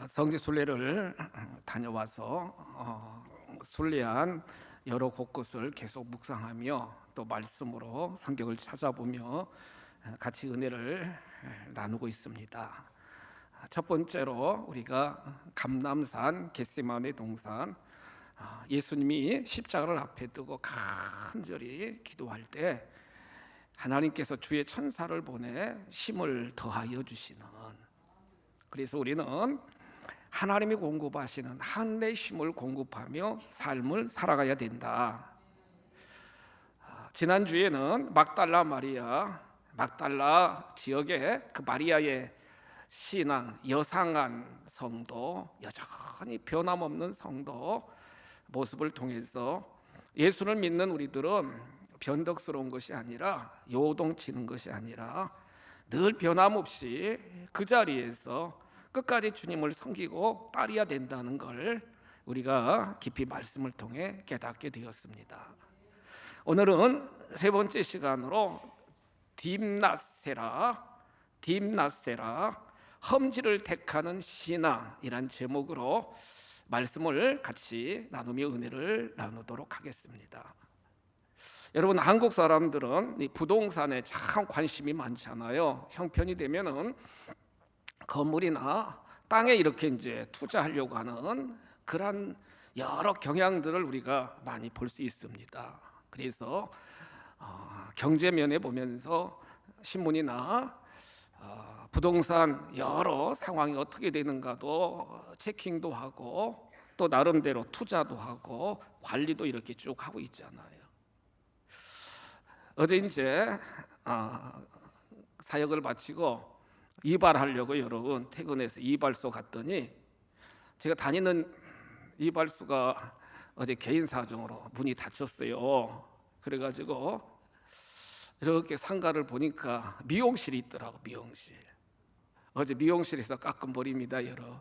성지 순례를 다녀와서 순례한 여러 곳곳을 계속 묵상하며 또 말씀으로 성경을 찾아보며 같이 은혜를 나누고 있습니다. 첫 번째로 우리가 감람산 겟세마네 동산, 예수님이 십자가를 앞에 두고 간절히 기도할 때 하나님께서 주의 천사를 보내 힘을 더하여 주시는, 그래서 우리는 하나님이 공급하시는 하늘의 힘을 공급하며 삶을 살아가야 된다. 지난주에는 막달라 지역의 그 마리아의 신앙, 여상한 성도, 여전히 변함없는 성도 모습을 통해서 예수를 믿는 우리들은 변덕스러운 것이 아니라, 요동치는 것이 아니라 늘 변함없이 그 자리에서 끝까지 주님을 섬기고 따라야 된다는 걸 우리가 깊이 말씀을 통해 깨닫게 되었습니다. 오늘은 세 번째 시간으로 딥낫세라 험지를 택하는 신앙이란 제목으로 말씀을 같이 나누며 은혜를 나누도록 하겠습니다. 여러분, 한국 사람들은 이 부동산에 참 관심이 많잖아요. 형편이 되면은 건물이나 땅에 이렇게 이제 투자하려고 하는 그런 여러 경향들을 우리가 많이 볼 수 있습니다. 그래서 경제면에 보면서 신문이나 부동산 여러 상황이 어떻게 되는가도 체킹도 하고 또 나름대로 투자도 하고 관리도 이렇게 쭉 하고 있잖아요. 어제 이제 사역을 마치고 이발하려고 여러분 퇴근해서 이발소 갔더니 제가 다니는 이발소가 어제 개인 사정으로 문이 닫혔어요. 그래가지고 이렇게 상가를 보니까 미용실이 있더라고. 미용실. 어제 미용실에서 깎은 머리입니다, 여러분.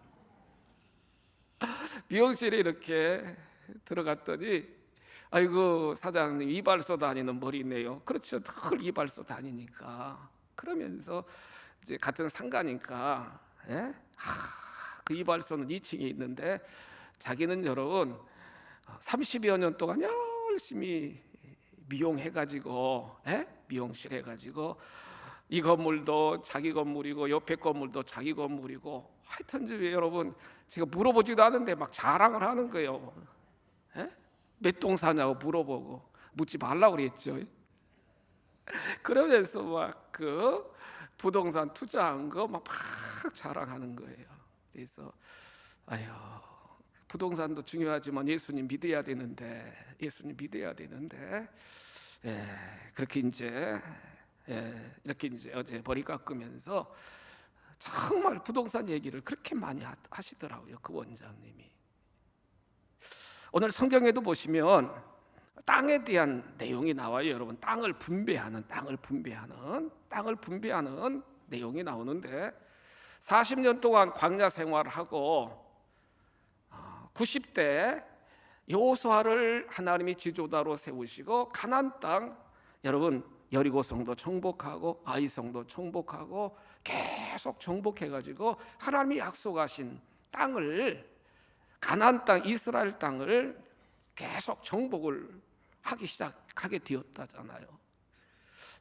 미용실에 이렇게 들어갔더니 아이고 사장님, 이발소 다니는 머리네요. 그렇죠, 늘 이발소 다니니까. 그러면서 이제 같은 상가니까 그 이발소는 2층에 있는데 자기는 여러분 30여 년 동안 열심히 미용해가지고 미용실 해가지고 이 건물도 자기 건물이고 옆에 건물도 자기 건물이고, 하여튼 여러분 제가 물어보지도 않은데 막 자랑을 하는 거예요. 몇 동 사냐고 물어보고, 묻지 말라고 그랬죠. 그러면서 막 그 부동산 투자한 거 막 자랑하는 거예요. 그래서 부동산도 중요하지만 예수님 믿어야 되는데 그렇게 이제 이렇게 이제 어제 머리 깎으면서 정말 부동산 얘기를 그렇게 많이 하시더라고요, 그 원장님이. 오늘 성경에도 보시면 땅에 대한 내용이 나와요, 여러분. 땅을 분배하는 내용이 나오는데 40년 동안 광야 생활하고 90대 여호수아를 하나님이 지도자로 세우시고 가나안 땅, 여러분 여리고성도 정복하고 아이성도 정복하고 계속 정복해가지고 하나님이 약속하신 땅을, 가나안 땅, 이스라엘 땅을 계속 정복을 하게 되었다잖아요.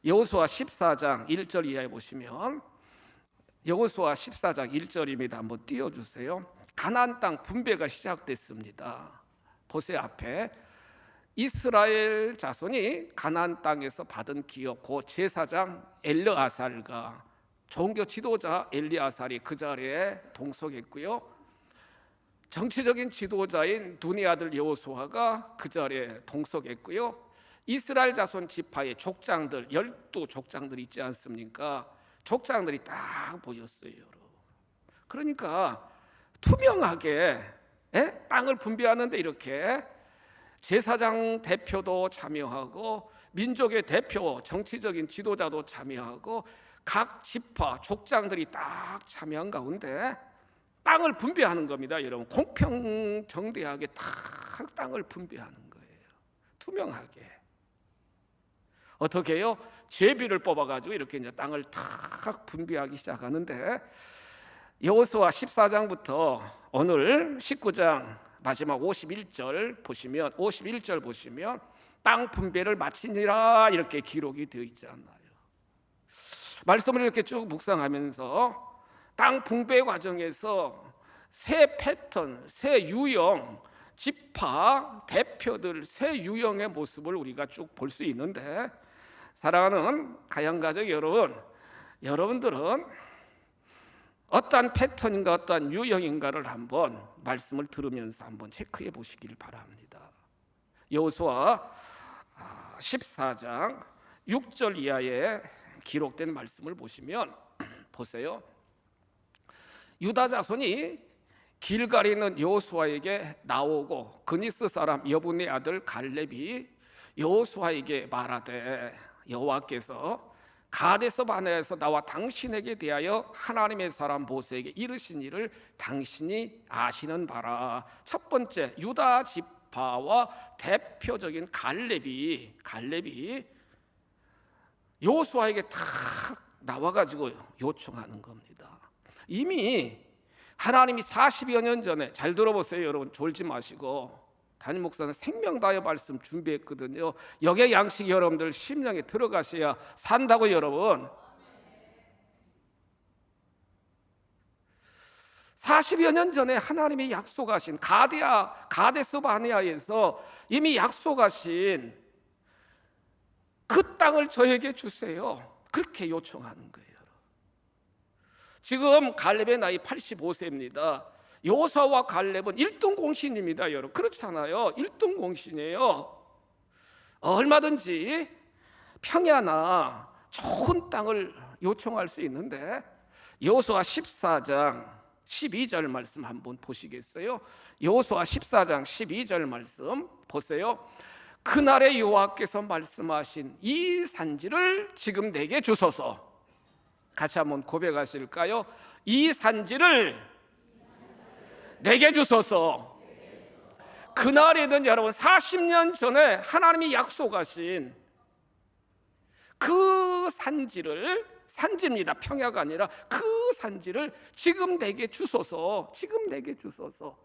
여호수아 14장 1절 이하에 보시면, 여호수아 14장 1절입니다. 한번 띄워주세요. 가나안 땅 분배가 시작됐습니다. 보세요, 앞에 이스라엘 자손이 가나안 땅에서 받은 기업, 그 제사장 엘르아살과 종교 지도자 엘리아살이 그 자리에 동석했고요. 정치적인 지도자인 눈의 아들 여호수아가 그 자리에 동석했고요. 이스라엘 자손 지파의 족장들, 12족장들 있지 않습니까? 족장들이 딱 보였어요, 여러분. 그러니까 투명하게 땅을 분배하는데 이렇게 제사장 대표도 참여하고 민족의 대표, 정치적인 지도자도 참여하고 각 지파, 족장들이 딱 참여한 가운데 땅을 분배하는 겁니다, 여러분. 공평정대하게 딱 땅을 분배하는 거예요. 투명하게. 어떻게 해요? 제비를 뽑아가지고 이렇게 이제 땅을 탁 분배하기 시작하는데 여호수아 14장부터 오늘 19장 마지막 51절 보시면, 51절 보시면 땅 분배를 마치니라 이렇게 기록이 되어 있지 않나요? 말씀을 이렇게 쭉 묵상하면서 땅 분배 과정에서 새 패턴, 새 유형, 지파 대표들 새 유형의 모습을 우리가 쭉 볼 수 있는데, 사랑하는 가양가족 여러분, 여러분들은 어떠한 패턴인가 어떠한 유형인가를 한번 말씀을 들으면서 한번 체크해 보시길 바랍니다. 여호수아 14장 6절 이하에 기록된 말씀을 보시면 보세요. 유다 자손이 길갈에 있는 여호수아에게 나오고 그니스 사람 여분의 아들 갈렙이 여호수아에게 말하되, 여호와께서 가데스 바네아에서 나와 당신에게 대하여 하나님의 사람 모세에게 이르신 일을 당신이 아시는 바라. 첫 번째, 유다 지파와 대표적인 갈렙이 여호수아에게 탁 나와가지고 요청하는 겁니다. 이미 하나님이 40여 년 전에, 잘 들어보세요 여러분, 졸지 마시고, 담임 목사는 생명 다해 말씀 준비했거든요. 역의 양식 여러분들 심령에 들어가셔야 산다고 여러분. 40여 년 전에 하나님이 약속하신 가데스 바네아에서 이미 약속하신 그 땅을 저에게 주세요, 그렇게 요청하는 거예요. 지금 갈렙의 나이 85세입니다. 여호수아와 갈렙은 1등 공신입니다, 여러분. 그렇잖아요. 1등 공신이에요. 얼마든지 평야나 좋은 땅을 요청할 수 있는데, 여호수아 14장 12절 말씀 한번 보시겠어요? 여호수아 14장 12절 말씀 보세요. 그날에 여호와께서 말씀하신 이 산지를 지금 내게 주소서. 같이 한번 고백하실까요? 이 산지를 내게 주소서. 그날에는 여러분 40년 전에 하나님이 약속하신 그 산지를, 산지입니다, 평야가 아니라 그 산지를 지금 내게 주소서. 지금 내게 주소서.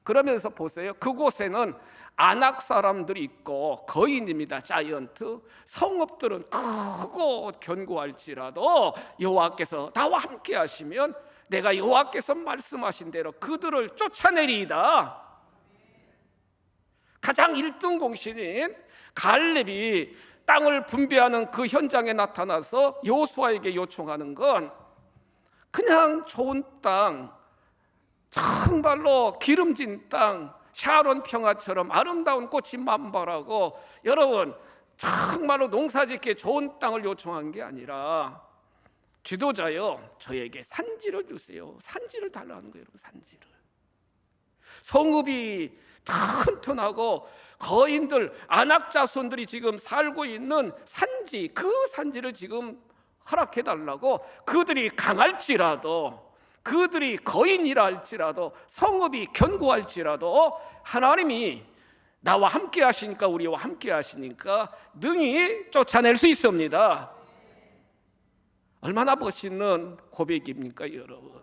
그러면서 보세요. 그곳에는 아낙 사람들이 있고 거인입니다, 자이언트. 성읍들은 크고 견고할지라도 여호와께서 나와 함께 하시면 내가 여호와께서 말씀하신 대로 그들을 쫓아내리이다. 가장 1등 공신인 갈렙이 땅을 분배하는 그 현장에 나타나서 여호수아에게 요청하는 건 그냥 좋은 땅, 정말로 기름진 땅, 샤론 평화처럼 아름다운 꽃이 만발하고 여러분 정말로 농사짓기에 좋은 땅을 요청한 게 아니라, 지도자여 저에게 산지를 주세요. 산지를 달라는 거예요, 여러분. 산지를. 성읍이 튼튼하고 거인들, 아낙 자손들이 지금 살고 있는 산지, 그 산지를 지금 허락해 달라고. 그들이 강할지라도, 그들이 거인이라 할지라도, 성읍이 견고할지라도 하나님이 나와 함께 하시니까, 우리와 함께 하시니까 능히 쫓아낼 수 있습니다. 얼마나 멋있는 고백입니까 여러분.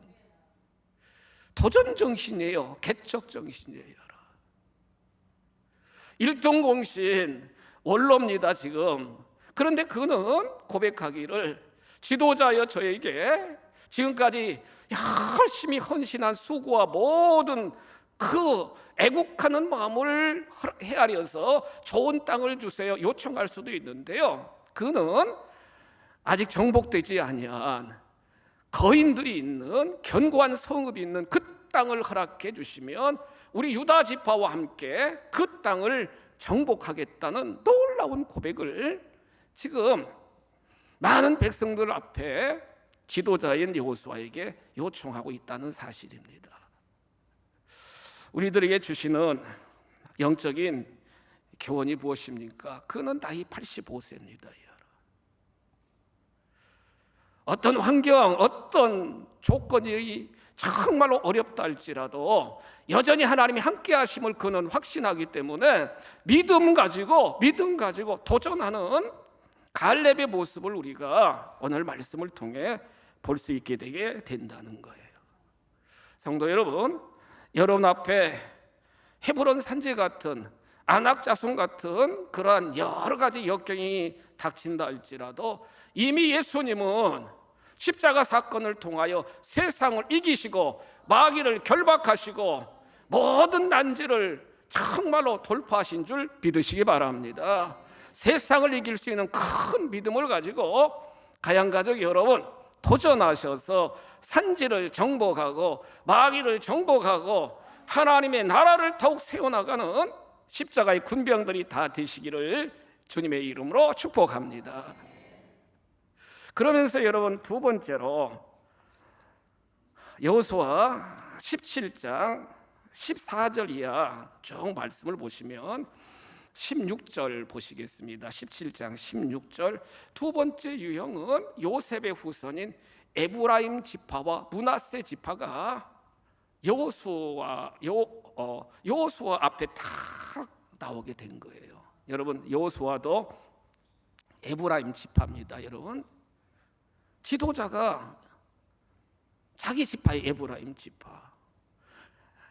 도전 정신이에요. 개척 정신이에요. 1등 공신 원로입니다 지금. 그런데 그는 고백하기를, 지도자여 저에게 지금까지 열심히 헌신한 수고와 모든 그 애국하는 마음을 헤아려서 좋은 땅을 주세요 요청할 수도 있는데요, 그는 아직 정복되지 아니한 거인들이 있는 견고한 성읍이 있는 그 땅을 허락해 주시면 우리 유다 지파와 함께 그 땅을 정복하겠다는 놀라운 고백을 지금 많은 백성들 앞에 지도자인 여호수아에게 요청하고 있다는 사실입니다. 우리들에게 주시는 영적인 교훈이 무엇입니까? 그는 나이 85세입니다. 어떤 환경, 어떤 조건이 정말로 어렵다 할지라도 여전히 하나님이 함께 하심을 그는 확신하기 때문에 믿음 가지고 도전하는 갈렙의 모습을 우리가 오늘 말씀을 통해 볼 수 있게 되게 된다는 거예요. 성도 여러분, 여러분 앞에 헤브론 산지 같은 안악자손 같은 그러한 여러 가지 역경이 닥친다 할지라도 이미 예수님은 십자가 사건을 통하여 세상을 이기시고 마귀를 결박하시고 모든 난제를 정말로 돌파하신 줄 믿으시기 바랍니다. 세상을 이길 수 있는 큰 믿음을 가지고 가양가족 여러분 도전하셔서 산지를 정복하고 마귀를 정복하고 하나님의 나라를 더욱 세워나가는 십자가의 군병들이 다 되시기를 주님의 이름으로 축복합니다. 그러면서 여러분 두 번째로 여호수아 17장 14절 이하 쭉 말씀을 보시면 16절 보시겠습니다. 17장 16절 두 번째 유형은 요셉의 후손인 에브라임 지파와 므낫세 지파가 여호수아 앞에 딱 나오게 된 거예요. 여러분 여호수아도 에브라임 지파입니다. 여러분 지도자가 자기 지파의 에브라임 지파.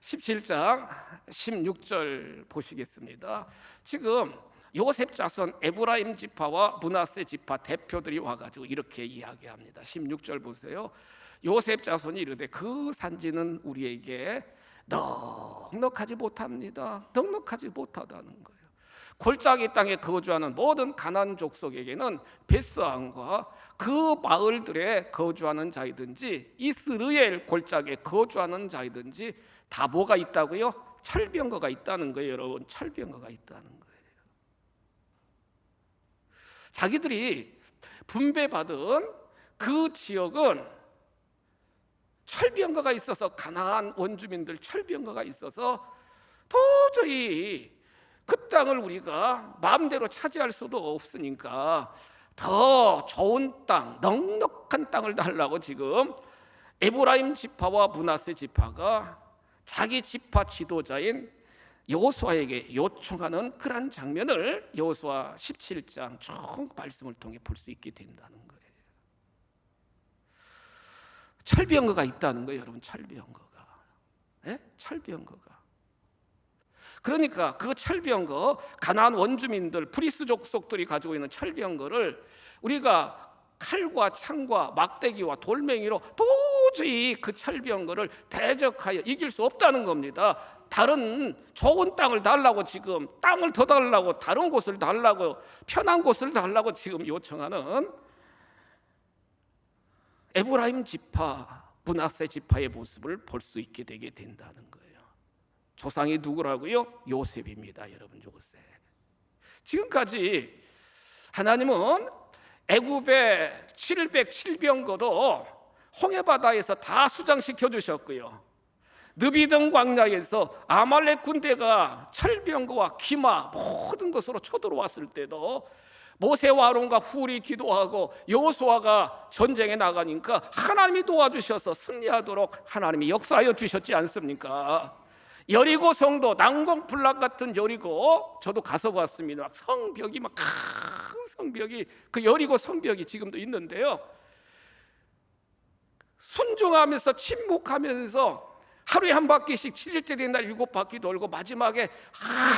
17장 16절 보시겠습니다. 지금 요셉 자손 에브라임 지파와 므낫세 지파 대표들이 와가지고 이렇게 이야기합니다. 16절 보세요. 요셉 자손이 이르되 그 산지는 우리에게 넉넉하지 못합니다. 넉넉하지 못하다는 거예요. 골짜기 땅에 거주하는 모든 가나안 족속에게는 베스안과 그 마을들에 거주하는 자이든지 이스라엘 골짜기에 거주하는 자이든지 다 뭐가 있다고요? 철병거가 있다는 거예요. 여러분 철병거가 있다는 거예요. 자기들이 분배받은 그 지역은 철병거가 있어서 가나안 원주민들 철병거가 있어서 도저히 그 땅을 우리가 마음대로 차지할 수도 없으니까 더 좋은 땅, 넉넉한 땅을 달라고 지금 에브라임 지파와 므낫세 지파가 자기 지파 지도자인 여호수아에게 요청하는 그런 장면을 여호수아 17장 쭉 말씀을 통해 볼 수 있게 된다는 거예요. 철병거가 있다는 거예요, 여러분. 철병거가. 네? 철병거가. 그러니까 그 철병거, 가나안 원주민들, 브리스 족속들이 가지고 있는 철병거를 우리가 칼과 창과 막대기와 돌멩이로 도저히 그 철병거를 대적하여 이길 수 없다는 겁니다. 다른 좋은 땅을 달라고 지금 땅을 더 달라고 다른 곳을 달라고 편한 곳을 달라고 지금 요청하는 에브라임 지파, 므낫세 지파의 모습을 볼 수 있게 되게 된다는 거예요. 조상이 누구라고요? 요셉입니다. 여러분 요셉. 지금까지 하나님은 애굽의 707병거도 홍해바다에서 다 수장시켜 주셨고요. 느비등 광야에서 아말렉 군대가 철병거와 기마 모든 것으로 쳐들어왔을 때도 모세와 아론과 훌이 기도하고 여호수아가 전쟁에 나가니까 하나님이 도와주셔서 승리하도록 하나님이 역사하여 주셨지 않습니까? 여리고 성도 난공불락 같은 여리고 저도 가서 봤습니다. 성벽이 막 큰 성벽이 그 여리고 성벽이 지금도 있는데요. 순종하면서 침묵하면서 하루에 한 바퀴씩 7일째 된 날 7바퀴 돌고 마지막에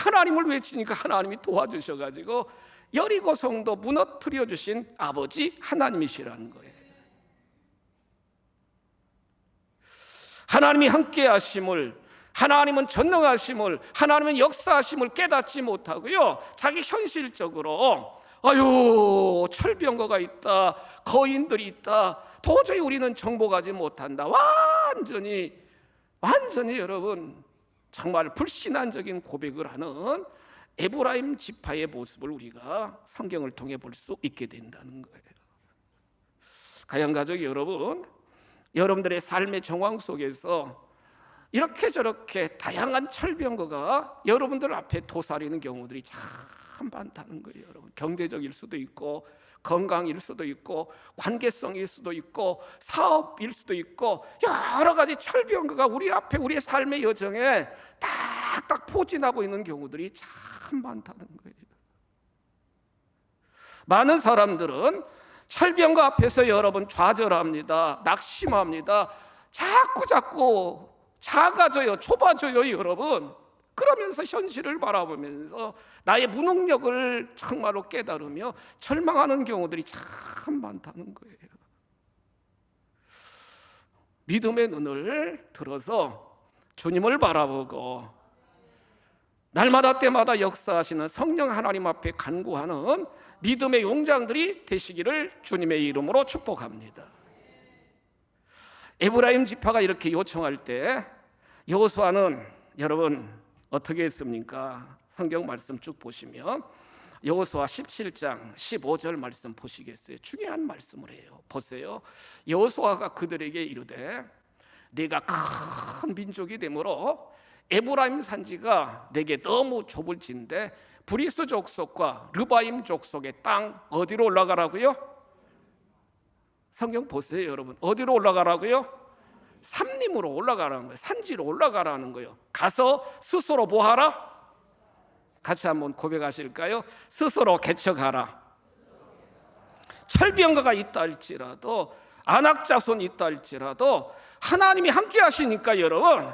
하나님을 외치니까 하나님이 도와주셔가지고 여리고 성도 무너뜨려 주신 아버지 하나님이시라는 거예요. 하나님이 함께 하심을, 하나님은 전능하심을, 하나님은 역사하심을 깨닫지 못하고요, 자기 현실적으로 아유 철병거가 있다, 거인들이 있다, 도저히 우리는 정복하지 못한다, 완전히 여러분 정말 불신앙적인 고백을 하는 에브라임 지파의 모습을 우리가 성경을 통해 볼 수 있게 된다는 거예요. 가양가족 여러분, 여러분들의 삶의 정황 속에서 이렇게 저렇게 다양한 철병거가 여러분들 앞에 도사리는 경우들이 참 많다는 거예요. 여러분 경제적일 수도 있고 건강일 수도 있고 관계성일 수도 있고 사업일 수도 있고 여러 가지 철병거가 우리 앞에 우리의 삶의 여정에 딱딱 포진하고 있는 경우들이 참 많다는 거예요. 많은 사람들은 철병거 앞에서 여러분 좌절합니다. 낙심합니다. 자꾸 작아져요, 좁아져요, 여러분. 그러면서 현실을 바라보면서 나의 무능력을 정말로 깨달으며 절망하는 경우들이 참 많다는 거예요. 믿음의 눈을 들어서 주님을 바라보고 날마다 때마다 역사하시는 성령 하나님 앞에 간구하는 믿음의 용장들이 되시기를 주님의 이름으로 축복합니다. 에브라임 지파가 이렇게 요청할 때 여호수아는 여러분 어떻게 했습니까? 성경 말씀 쭉 보시면 여호수아 17장 15절 말씀 보시겠어요? 중요한 말씀을 해요. 보세요. 여호수아가 그들에게 이르되 내가 큰 민족이 되므로 에브라임 산지가 내게 너무 좁을진데 브리스 족속과 르바임 족속의 땅 어디로 올라가라고요? 성경 보세요, 여러분. 어디로 올라가라고요? 삼림으로 올라가라는 거예요. 산지로 올라가라는 거예요. 가서 스스로 뭐 하라? 같이 한번 고백하실까요? 스스로 개척하라. 철병거가 있다 할지라도 안악자손이 있다 할지라도 하나님이 함께 하시니까 여러분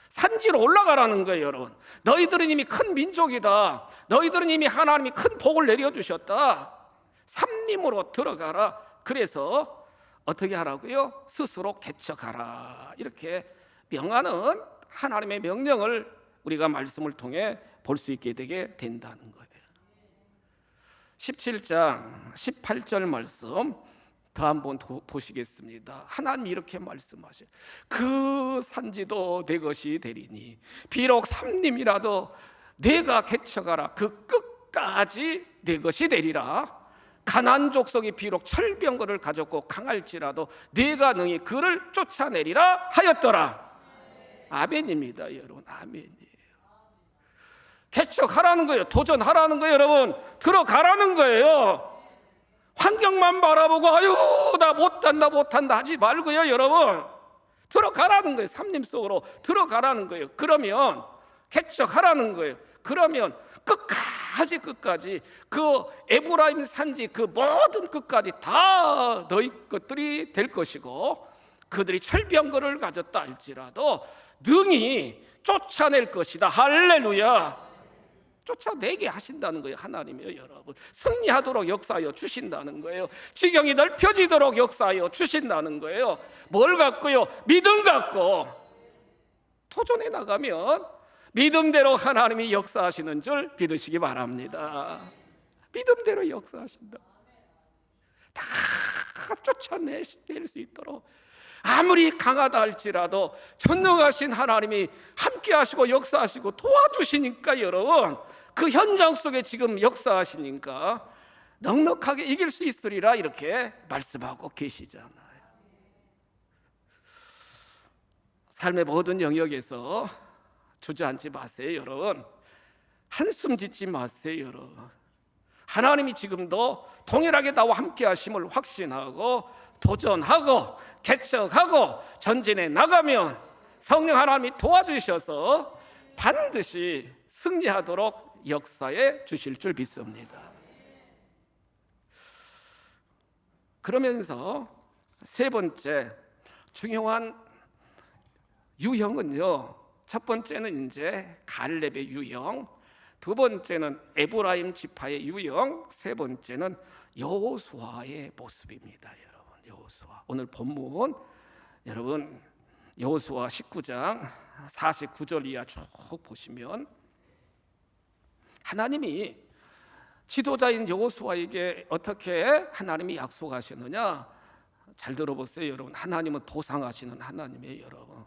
산지로 올라가라는 거예요. 여러분, 너희들은 이미 큰 민족이다. 너희들은 이미 하나님이 큰 복을 내려주셨다. 삼림으로 들어가라. 그래서 어떻게 하라고요? 스스로 개척하라. 이렇게 명하는 하나님의 명령을 우리가 말씀을 통해 볼 수 있게 되게 된다는 거예요. 17장 18절 말씀 더 한번 보시겠습니다. 하나님이 이렇게 말씀하셔요. 그 산지도 내 것이 되리니 비록 삼림이라도 내가 개척하라. 그 끝까지 내 것이 되리라. 가나안 족속이 비록 철병거를 가졌고 강할지라도 내가 능히 그를 쫓아내리라 하였더라. 아멘입니다, 여러분. 아멘이에요. 개척하라는 거예요. 도전하라는 거예요, 여러분. 들어가라는 거예요. 환경만 바라보고 아유 나 못한다 하지 말고요, 여러분. 들어가라는 거예요. 삼림 속으로 들어가라는 거예요. 그러면 개척하라는 거예요. 그러면 끝까지 그 에브라임 산지 그 모든 끝까지 다 너희 것들이 될 것이고 그들이 철병거를 가졌다 할지라도 능히 쫓아낼 것이다. 할렐루야. 쫓아내게 하신다는 거예요. 하나님이요, 여러분. 승리하도록 역사하여 주신다는 거예요. 지경이 넓혀지도록 역사하여 주신다는 거예요. 뭘 갖고요? 믿음 갖고 도전해 나가면 믿음대로 하나님이 역사하시는 줄 믿으시기 바랍니다. 믿음대로 역사하신다. 다 쫓아낼 수 있도록 아무리 강하다 할지라도 전능하신 하나님이 함께 하시고 역사하시고 도와주시니까 여러분 그 현장 속에 지금 역사하시니까 넉넉하게 이길 수 있으리라 이렇게 말씀하고 계시잖아요. 삶의 모든 영역에서 주저앉지 마세요, 여러분. 한숨 짓지 마세요, 여러분. 하나님이 지금도 동일하게 나와 함께 하심을 확신하고 도전하고 개척하고 전진해 나가면 성령 하나님이 도와주셔서 반드시 승리하도록 역사해 주실 줄 믿습니다. 그러면서 세 번째 중요한 유형은요, 첫 번째는 이제 갈렙의 유형, 두 번째는 에브라임 지파의 유형, 세 번째는 여호수아의 모습입니다. 여러분, 여호수아. 오늘 본문 여러분 여호수아 19장 49절 이하 쭉 보시면 하나님이 지도자인 여호수아에게 어떻게 하나님이 약속하시느냐? 잘 들어보세요, 여러분. 하나님은 보상하시는 하나님이에요, 여러분.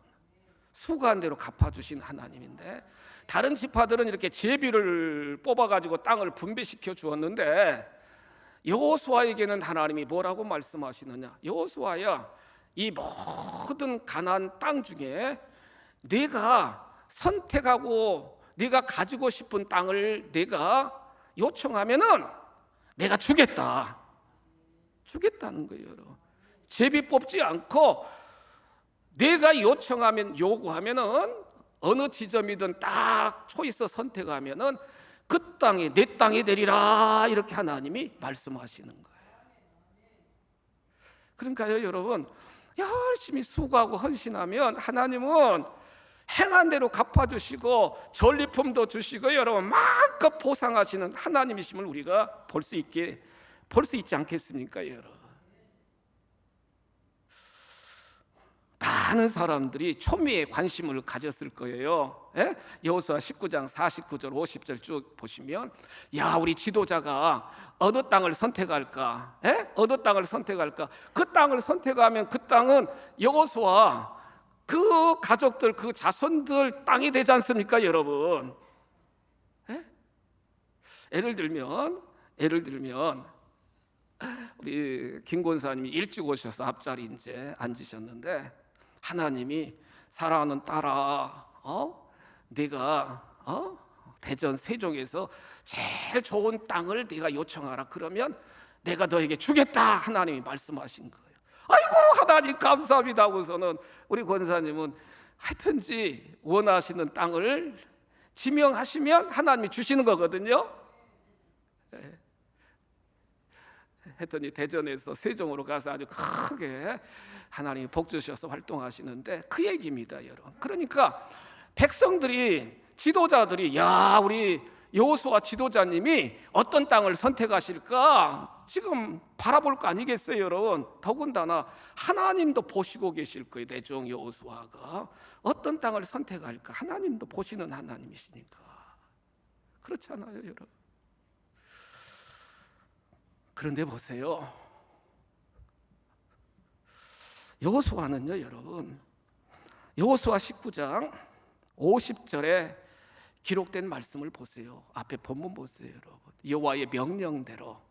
수고한 대로 갚아주신 하나님인데 다른 지파들은 이렇게 제비를 뽑아가지고 땅을 분배시켜 주었는데 여호수아에게는 하나님이 뭐라고 말씀하시느냐? 여호수아야, 이 모든 가나안 땅 중에 네가 선택하고 네가 가지고 싶은 땅을 내가 요청하면은 내가 주겠다는 거예요, 여러분. 제비 뽑지 않고 내가 요구하면은 어느 지점이든 딱 초이스 선택하면은 그 땅이 내 땅이 되리라 이렇게 하나님이 말씀하시는 거예요. 그러니까요, 여러분, 열심히 수고하고 헌신하면 하나님은 행한 대로 갚아주시고 전리품도 주시고 여러분 마음껏 보상하시는 하나님이심을 우리가 볼 수 있지 않겠습니까, 여러분? 많은 사람들이 초미에 관심을 가졌을 거예요. 여호수아 19장 49절 50절 쭉 보시면, 야, 우리 지도자가 어느 땅을 선택할까? 어느 땅을 선택할까? 그 땅을 선택하면 그 땅은 여호수아 그 가족들, 그 자손들 땅이 되지 않습니까, 여러분? 예를 들면 우리 김 권사님이 일찍 오셔서 앞자리 이제 앉으셨는데, 하나님이 사랑하는 딸아, 네가 대전 세종에서 제일 좋은 땅을 네가 요청하라. 그러면 내가 너에게 주겠다. 하나님이 말씀하신 거예요. 아이고 하나님 감사합니다 하고서는 우리 권사님은 하여튼지 원하시는 땅을 지명하시면 하나님이 주시는 거거든요. 했더니 대전에서 세종으로 가서 아주 크게 하나님이 복 주셔서 활동하시는데 그 얘기입니다, 여러분. 그러니까 백성들이, 지도자들이, 야, 우리 여호수아 지도자님이 어떤 땅을 선택하실까 지금 바라볼 거 아니겠어요, 여러분? 더군다나 하나님도 보시고 계실 거예요. 내 종 여호수아가 어떤 땅을 선택할까 하나님도 보시는 하나님이시니까. 그렇잖아요, 여러분. 그런데 보세요, 여호수아는요, 여러분, 여호수아 19장 50절에 기록된 말씀을 보세요. 앞에 본문 보세요, 여러분. 여호와의 명령대로,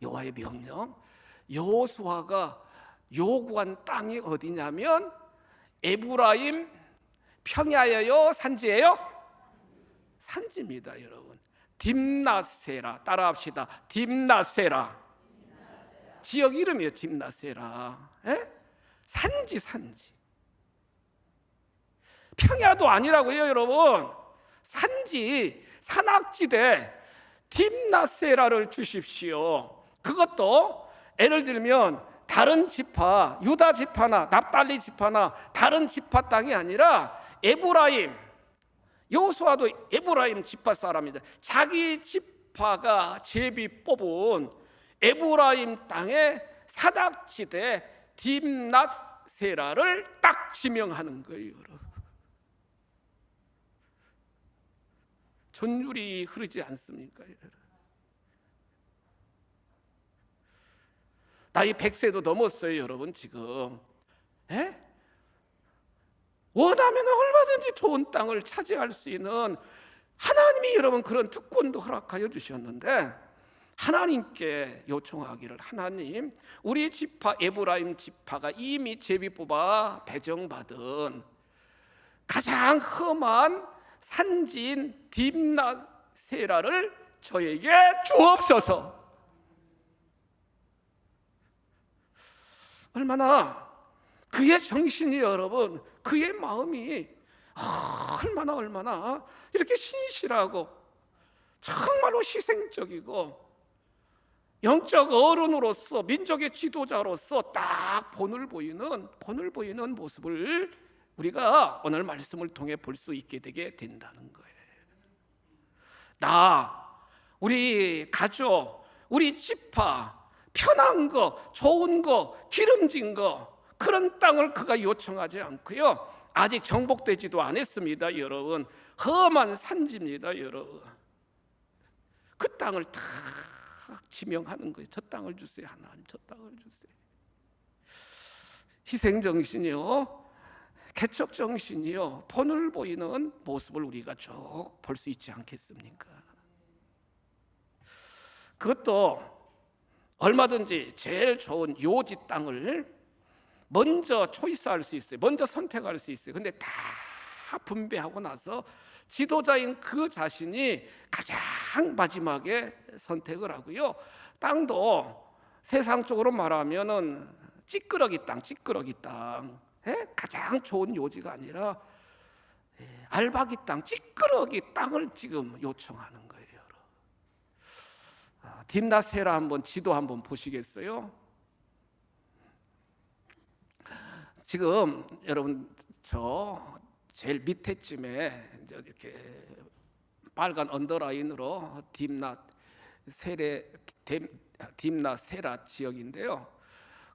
여호와의 명령, 여호수아가 요구한 땅이 어디냐면 에브라임 평야예요, 산지예요? 산지입니다, 여러분. 딥나세라, 따라합시다. 딥나세라. 지역 이름이에요, 딥나세라. 산지. 평야도 아니라고요, 여러분. 산지, 산악지대 딥나세라를 주십시오. 그것도 예를 들면 다른 지파, 유다 지파나 납달리 지파나 다른 지파 땅이 아니라 에브라임, 여호수아도 에브라임 지파 사람이다. 자기 지파가 제비 뽑은 에브라임 땅의 산악지대 딥나세라를 딱 지명하는 거예요, 여러분. 전율이 흐르지 않습니까, 여러분? 나이 100세도 넘었어요, 여러분. 지금 원하면 얼마든지 좋은 땅을 차지할 수 있는 하나님이 여러분 그런 특권도 허락하여 주셨는데, 하나님께 요청하기를, 하나님, 우리 지파 에브라임 지파가 이미 제비 뽑아 배정받은 가장 험한 산지인 딥나세라를 저에게 주옵소서. 얼마나 그의 정신이, 여러분, 그의 마음이 얼마나 이렇게 신실하고 정말로 희생적이고 영적 어른으로서, 민족의 지도자로서 딱 본을 보이는 모습을 우리가 오늘 말씀을 통해 볼 수 있게 되게 된다는 거예요. 우리 가족, 우리 지파, 편한 거, 좋은 거, 기름진 거, 그런 땅을 그가 요청하지 않고요, 아직 정복되지도 않았습니다, 여러분. 험한 산지입니다, 여러분. 그 땅을 다 지명하는 거예요. 저 땅을 주세요, 하나님. 저 땅을 주세요. 희생정신이요, 개척정신이요, 본을 보이는 모습을 우리가 쭉 볼 수 있지 않겠습니까? 그것도 얼마든지 제일 좋은 요지 땅을 먼저 초이스할 수 있어요. 먼저 선택할 수 있어요. 근데 다 분배하고 나서 지도자인 그 자신이 가장 마지막에 선택을 하고요, 땅도 세상적으로 말하면은 찌끄러기 땅, 가장 좋은 요지가 아니라 알박이 땅, 찌끄러기 땅을 지금 요청하는 거예요. 딥나세라 한번 지도 한번 보시겠어요? 지금 여러분 저 제일 밑에쯤에 이제 이렇게 빨간 언더라인으로 딥나 세라 지역인데요.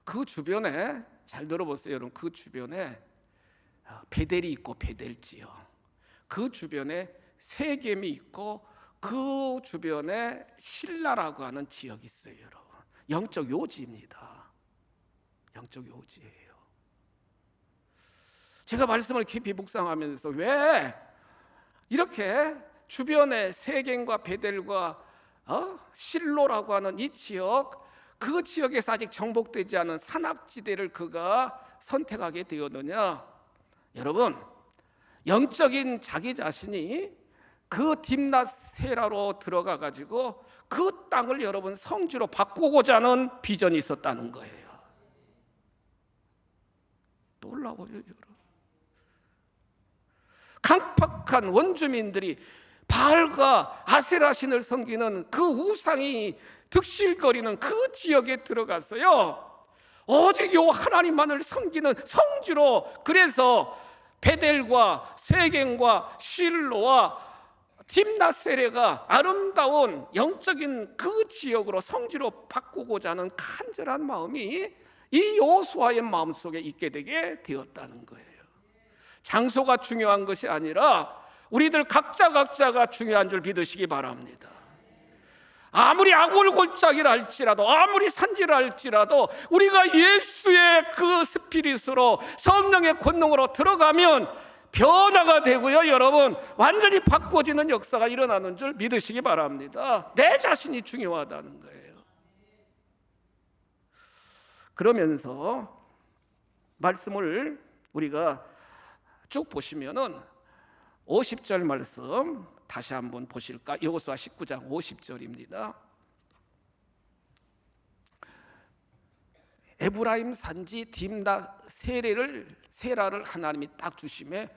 그 주변에 잘 들어보세요, 여러분. 그 주변에 베델이 있고 베델 지역, 그 주변에 세겜이 있고 그 주변에 실라라고 하는 지역이 있어요, 여러분. 영적 요지입니다. 영적 요지예요. 제가 말씀을 깊이 묵상하면서 왜 이렇게 주변에 세겜과 베델과 실로라고 하는 이 지역, 그 지역에서 아직 정복되지 않은 산악지대를 그가 선택하게 되었느냐? 여러분, 영적인 자기 자신이 그 딥나세라로 들어가 가지고 그 땅을 여러분 성지로 바꾸고자 하는 비전이 있었다는 거예요. 놀라워요, 여러분. 강팍한 원주민들이 바알과 아세라 신을 섬기는 그 우상이 득실거리는 그 지역에 들어갔어요. 오직 요 하나님만을 섬기는 성지로, 그래서 베델과 세겜과 실로와 딥나세레가 아름다운 영적인 그 지역으로 성지로 바꾸고자 하는 간절한 마음이 이 여호수아의 마음속에 있게 되게 되었다는 거예요. 장소가 중요한 것이 아니라 우리들 각자가 중요한 줄 믿으시기 바랍니다. 아무리 아골골짜기라 할지라도, 아무리 산지라 할지라도 우리가 예수의 그 스피릿으로, 성령의 권능으로 들어가면 변화가 되고요, 여러분, 완전히 바꿔지는 역사가 일어나는 줄 믿으시기 바랍니다. 내 자신이 중요하다는 거예요. 그러면서 말씀을 우리가 쭉 보시면은 50절 말씀 다시 한번 보실까? 여호수아 19장 50절입니다. 에브라임 산지 딥나 세라를 하나님이 딱 주심에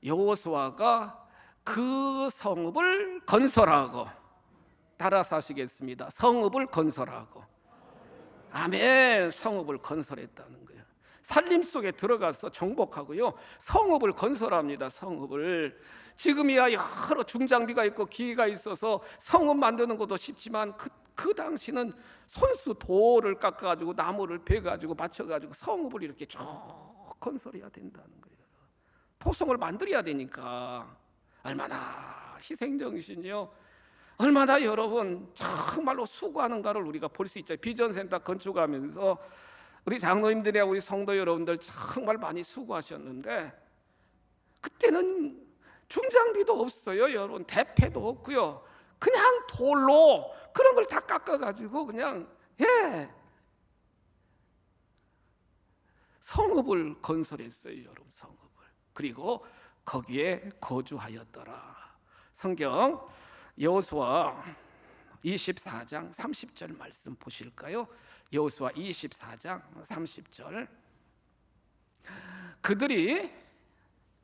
여호수아가 그 성읍을 건설하고, 따라서 하시겠습니다. 성읍을 건설하고. 아멘. 성읍을 건설했다는 거예요. 산림 속에 들어가서 정복하고요, 성읍을 건설합니다. 성읍을. 지금이야 여러 중장비가 있고 기계가 있어서 성읍 만드는 것도 쉽지만 그 당시는 손수 돌을 깎아가지고 나무를 베가지고 맞춰가지고 성읍을 이렇게 쭉 건설해야 된다는 거예요. 토성을 만들어야 되니까 얼마나 희생정신이요, 얼마나 여러분 정말로 수고하는가를 우리가 볼 수 있죠. 비전센터 건축하면서 우리 장로님들이랑 우리 성도 여러분들 정말 많이 수고하셨는데, 그때는 중장비도 없어요, 여러분. 대패도 없고요. 그냥 돌로 그런 걸 다 깎아가지고 그냥 성읍을 건설했어요, 여러분. 성읍을. 그리고 거기에 거주하였더라. 성경 여호수아 24장 30절 말씀 보실까요? 여호수아 24장 30절. 그들이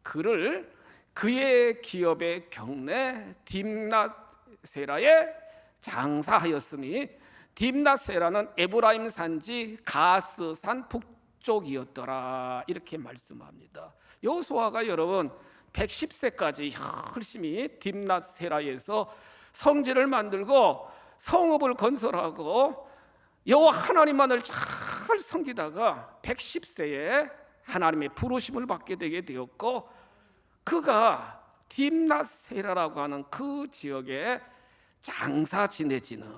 그를 그의 기업의 경내 딥나세라에 장사하였으니, 딥나세라는 에브라임 산지 가스산 북쪽이었더라. 이렇게 말씀합니다. 여호수아가 여러분 110세까지 열심히 딥나세라에서 성지를 만들고 성읍을 건설하고 여호와 하나님만을 잘 섬기다가 110세에 하나님의 부르심을 받게 되게 되었고, 그가 딥나세라라고 하는 그 지역에 장사 지내지는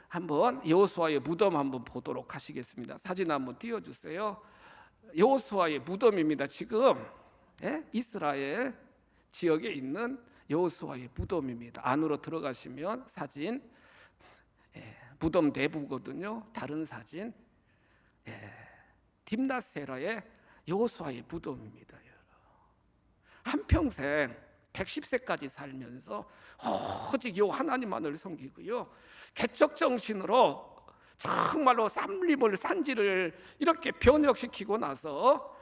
한번 여호수아의 무덤 한번 보도록 하시겠습니다. 사진 한번 띄워주세요. 여호수아의 무덤입니다. 지금 이스라엘 지역에 있는 여호수아의 무덤입니다. 안으로 들어가시면 사진, 무덤 내부거든요. 다른 사진, 딥나세라의 여호수아의 무덤입니다. 한평생 110세까지 살면서 오직 요 하나님만을 섬기고요, 개척 정신으로 정말로 산지를 이렇게 변혁시키고 나서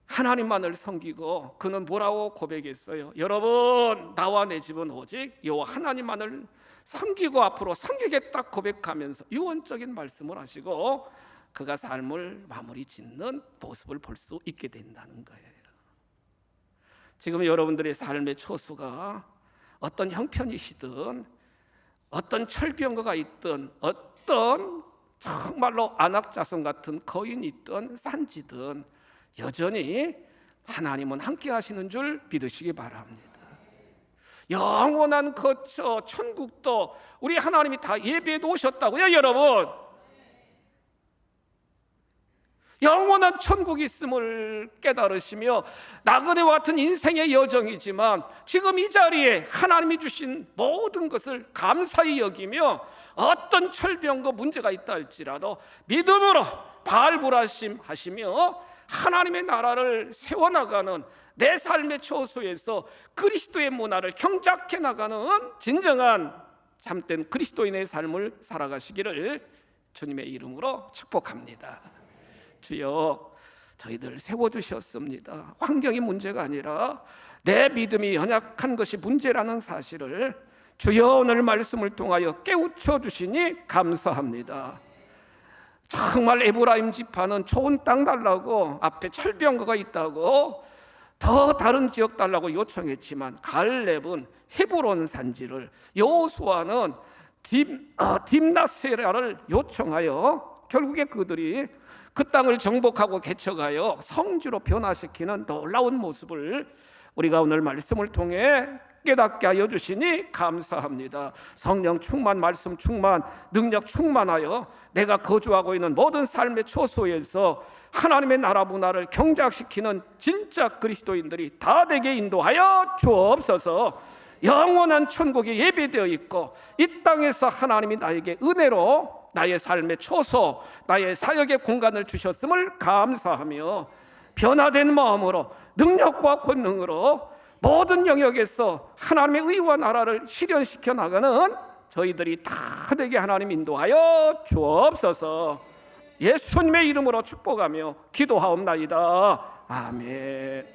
하나님만을 섬기고, 그는 뭐라고 고백했어요? 여러분, 나와 내 집은 오직 여호와 하나님만을 섬기고 앞으로 섬기겠다 고백하면서 유언적인 말씀을 하시고, 그가 삶을 마무리 짓는 모습을 볼 수 있게 된다는 거예요. 지금 여러분들의 삶의 초수가 어떤 형편이시든 어떤 철병거가 있든 어떤 정말로 안악자손 같은 거인이 있든 산지든 여전히 하나님은 함께 하시는 줄 믿으시기 바랍니다. 영원한 거처 천국도 우리 하나님이 다 예비해 놓으셨다고요, 여러분. 영원한 천국이 있음을 깨달으시며 나그네와 같은 인생의 여정이지만 지금 이 자리에 하나님이 주신 모든 것을 감사히 여기며 어떤 철병과 문제가 있다 할지라도 믿음으로 발불하심하시며 하나님의 나라를 세워나가는 내 삶의 초소에서 그리스도의 문화를 경작해 나가는 진정한 참된 그리스도인의 삶을 살아가시기를 주님의 이름으로 축복합니다. 주여, 저희들 세워주셨습니다. 환경이 문제가 아니라 내 믿음이 연약한 것이 문제라는 사실을 주여 오늘 말씀을 통하여 깨우쳐 주시니 감사합니다. 정말 에브라임 지파는 좋은 땅 달라고 앞에 철병거가 있다고 더 다른 지역 달라고 요청했지만 갈렙은 헤브론 산지를, 여호수아는 딥나세라를 요청하여 결국에 그들이 그 땅을 정복하고 개척하여 성지로 변화시키는 놀라운 모습을 우리가 오늘 말씀을 통해 깨닫게 하여 주시니 감사합니다. 성령 충만, 말씀 충만, 능력 충만하여 내가 거주하고 있는 모든 삶의 초소에서 하나님의 나라 문화를 경작시키는 진짜 그리스도인들이 다 되게 인도하여 주옵소서. 영원한 천국이 예비되어 있고 이 땅에서 하나님이 나에게 은혜로 나의 삶의 초소, 나의 사역의 공간을 주셨음을 감사하며 변화된 마음으로 능력과 권능으로 모든 영역에서 하나님의 의와 나라를 실현시켜 나가는 저희들이 다 되게 하나님 인도하여 주옵소서. 예수님의 이름으로 축복하며 기도하옵나이다. 아멘.